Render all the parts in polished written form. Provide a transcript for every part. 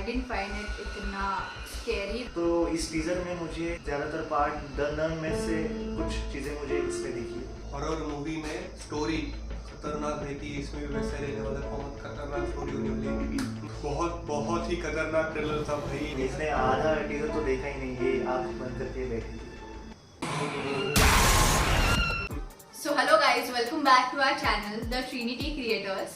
didn't find it इतना scary. तो इस टीजर में मुझे ज्यादातर पार्ट द नन में से कुछ चीजें मुझे इसमें दिखी। हॉरर मूवी में स्टोरी खतरनाक रहती है, इसमें भी वैसे रहने वाला बहुत खतरनाक स्टोरी होने वाली है। बहुत ही खतरनाक ट्रेलर था भाई। इसने आधा टीजर तो देखा ही नहीं, ये आंख बंद करके बैठी थी। So hello guys, welcome back to our channel, The Trinity Creators.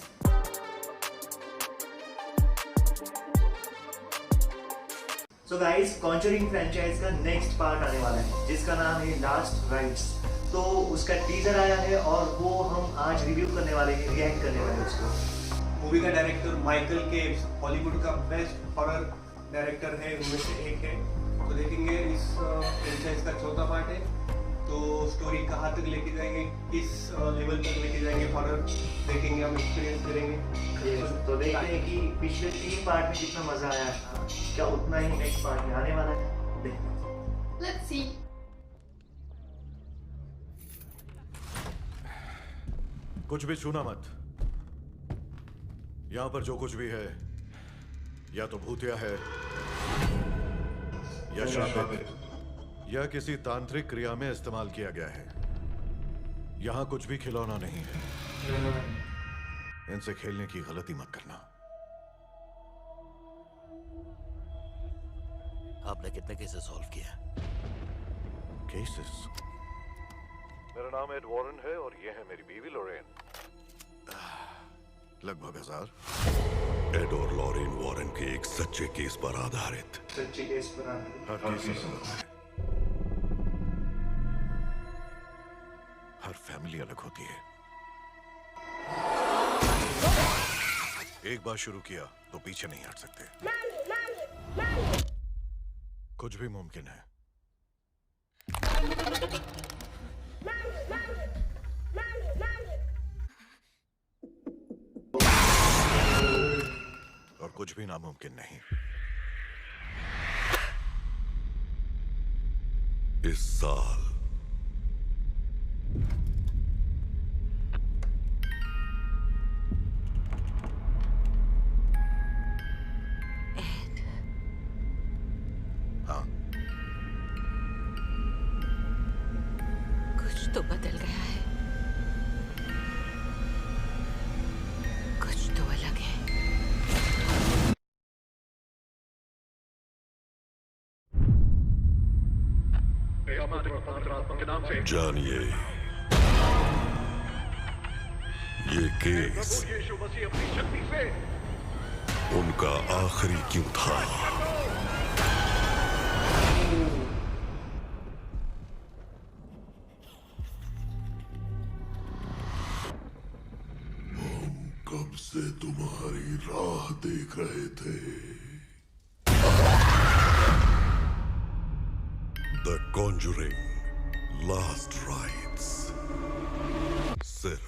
So guys, Conjuring franchise का नेक्स्ट पार्ट आने वाला है जिसका नाम है लास्ट राइट्स। तो उसका टीजर आया है और वो हम आज रिव्यू करने वाले हैं, रिएक्ट करने वाले हैं उसको। मूवी का डायरेक्टर माइकल केव्स हॉलीवुड का बेस्ट हॉरर डायरेक्टर है, उनमें से एक है। तो देखेंगे इस फ्रेंचाइज का चौथा पार्ट है, तो स्टोरी कहाँ तक लेके जाएंगे, किस लेवल तक लेके जाएंगे, हॉरर देखेंगे, हम एक्सपीरियंस करेंगे। तो देखते हैं कि पिछले 3 पार्ट में कितना मजा आया था, क्या उतना ही नेक्स्ट पार्ट में आने वाला है। देखते हैं। Let's see. कुछ भी छूना मत। यहाँ पर जो कुछ भी है या तो भूतिया है या शापित या किसी तांत्रिक क्रिया में इस्तेमाल किया गया है। यहाँ कुछ भी खिलौना नहीं है। इनसे खेलने की गलती मत करना। आपने कितने केसेस सॉल्व किया? केसेस? मेरा नाम एड वॉरेन है और ये है मेरी बीवी लॉरेन। लगभग 1000। एड और लॉरेन वॉरेन के एक सच्चे केस पर आधारित। सच्चे केस पर आधारित। हर केस हर फैमिली अलग होती है। एक बार शुरू किया तो पीछे नहीं हट सकते। कुछ भी मुमकिन है। और कुछ भी नामुमकिन नहीं। इस साल तो बदल गया है, कुछ तो अलग है। जानिए, ये केस उनका आखिरी क्यों था? कब से तुम्हारी राह देख रहे थे। द कॉन्जरिंग लास्ट राइट्स सिर्फ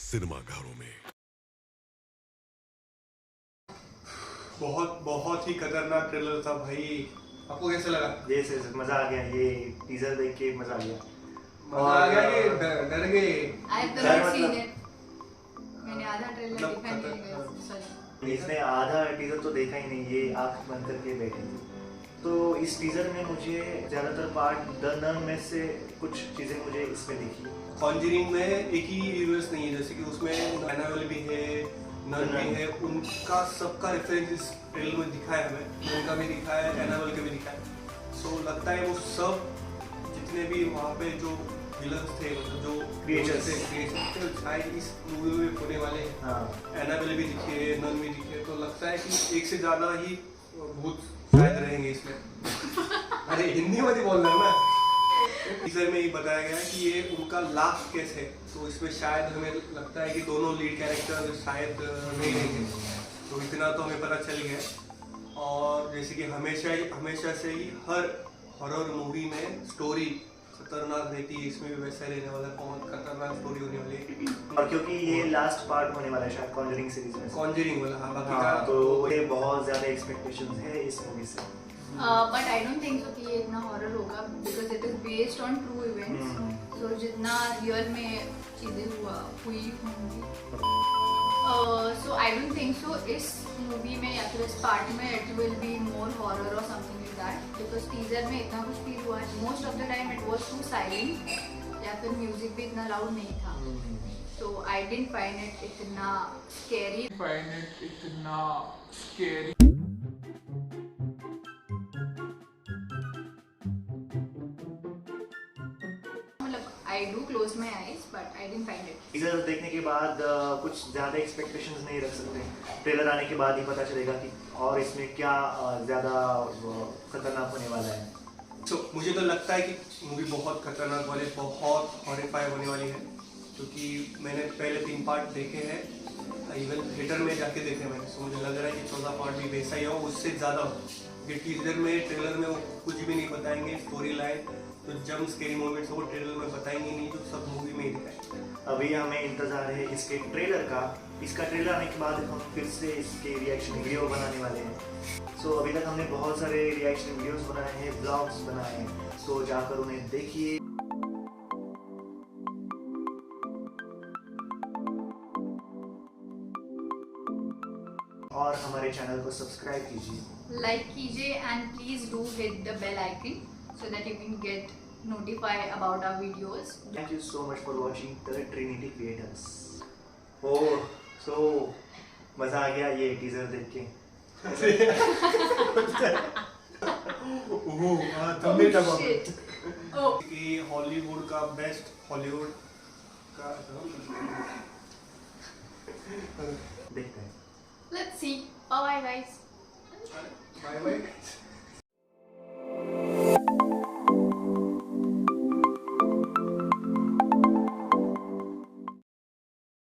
सिनेमाघरों में। बहुत ही खतरनाक ट्रेलर था भाई। आपको कैसे लगा? जैसे मजा आ गया, ये टीजर देख के मजा आ गया। मजा आ गया कि डर गए? I've never seen it. मैंने आधा ट्रेलर देखा नहीं। इसने आधा टीजर तो देखा ही नहीं, ये आंख बंद करके बैठी थी। तो इस टीजर में मुझे ज्यादातर पार्ट द नन में से कुछ चीजें मुझे इसमें दिखी। कॉन्जरिंग में एक ही यूनिवर्स नहीं है, जैसे कि उसमें एनाबेल भी है, नन भी है, उनका सबका रेफरेंस इस ट्रेलर में दिखा है हमें। उनका भी दिखा है, एनाबेल का भी दिखा है। सो लगता है वो सब जितने भी वहाँ पे जो विलन्स थे, मतलब जो क्रिएचर्स थे, शायद इस मूवी में होने वाले हैं। हाँ। एनाबेल भी दिखे, नन भी दिखे, तो लगता है कि एक से ज्यादा ही भूत शायद रहेंगे इसमें। अरे हिंदी में ही बोल रहा है ना। टीजर में ही बताया गया है कि ये उनका लास्ट केस है, तो इसमें शायद हमें लगता है कि दोनों लीड कैरेक्टर शायद नहीं रहेंगे। तो इतना तो हमें पता चल गया। और जैसे कि हमेशा से ही हर हॉरर मूवी में स्टोरी खतरनाक रहती है, इसमें भी वैसा रहने वाला, बहुत खतरनाक स्टोरी होने वाली है। और क्योंकि ये लास्ट पार्ट होने वाला है शायद कॉन्जरिंग सीरीज में। कॉन्जरिंग वाला, हाँ, बाकी हाँ, का तो ये बहुत ज्यादा एक्सपेक्टेशंस है इस मूवी से। But I don't think so कि ये इतना हॉरर होगा, because it is based on true events. तो जितना रियल में चीजें हुई होंगी। So I don't think so. इस मूवी में या फिर इस पार्ट में it will be more horror or something like that. Because teaser में इतना कुछ फील हुआ है. Most of the time it was too silent. या फिर म्यूजिक भी इतना लाउड नहीं था. So I didn't find it इतना scary. I do close my eyes, but I didn't find it. Teaser देखने के बाद कुछ ज़्यादा एक्सपेक्टेशंस नहीं रख सकते. ट्रेलर आने के बाद ही पता चलेगा कि और इसमें क्या ज़्यादा खतरनाक होने वाला है. मुझे तो लगता है कि मूवी बहुत खतरनाक वाली, बहुत हॉरिफाई होने वाली है, क्योंकि मैंने पहले 3 पार्ट देखे हैं, इवन थिएटर में जाके देखे मैंने. सो मुझे लग रहा है कि 14 पार्ट भी वैसा ही हो, उससे ज़्यादा हो. टीजर में ट्रेलर में वो कुछ भी नहीं बताएंगे. स्टोरी लाइन तो जब स्कैरी मोमेंट्स वो ट्रेलर में बताएंगे नहीं, जो सब मूवी में ही दिखाएंगे. अभी हमें इंतजार है इसके ट्रेलर का. इसका ट्रेलर आने के बाद हम फिर से इसके रिएक्शन वीडियो बनाने वाले हैं. सो अभी तक हमने बहुत सारे रिएक्शन वीडियोस बनाए हैं, ब्लॉग्स बनाए हैं, तो जाकर उन्हें देखिए. और हमारे चैनल को सब्सक्राइब कीजिए, Like कीजिए and please do hit the bell icon so that you can get notified about our videos. Thank you so much for watching the Trinity Creators. Oh, so मजा आ गया ये टीजर देख के. Shit. Oh. कि Hollywood का best Hollywood का देखते हैं. Let's see. Bye bye guys. Bye bye.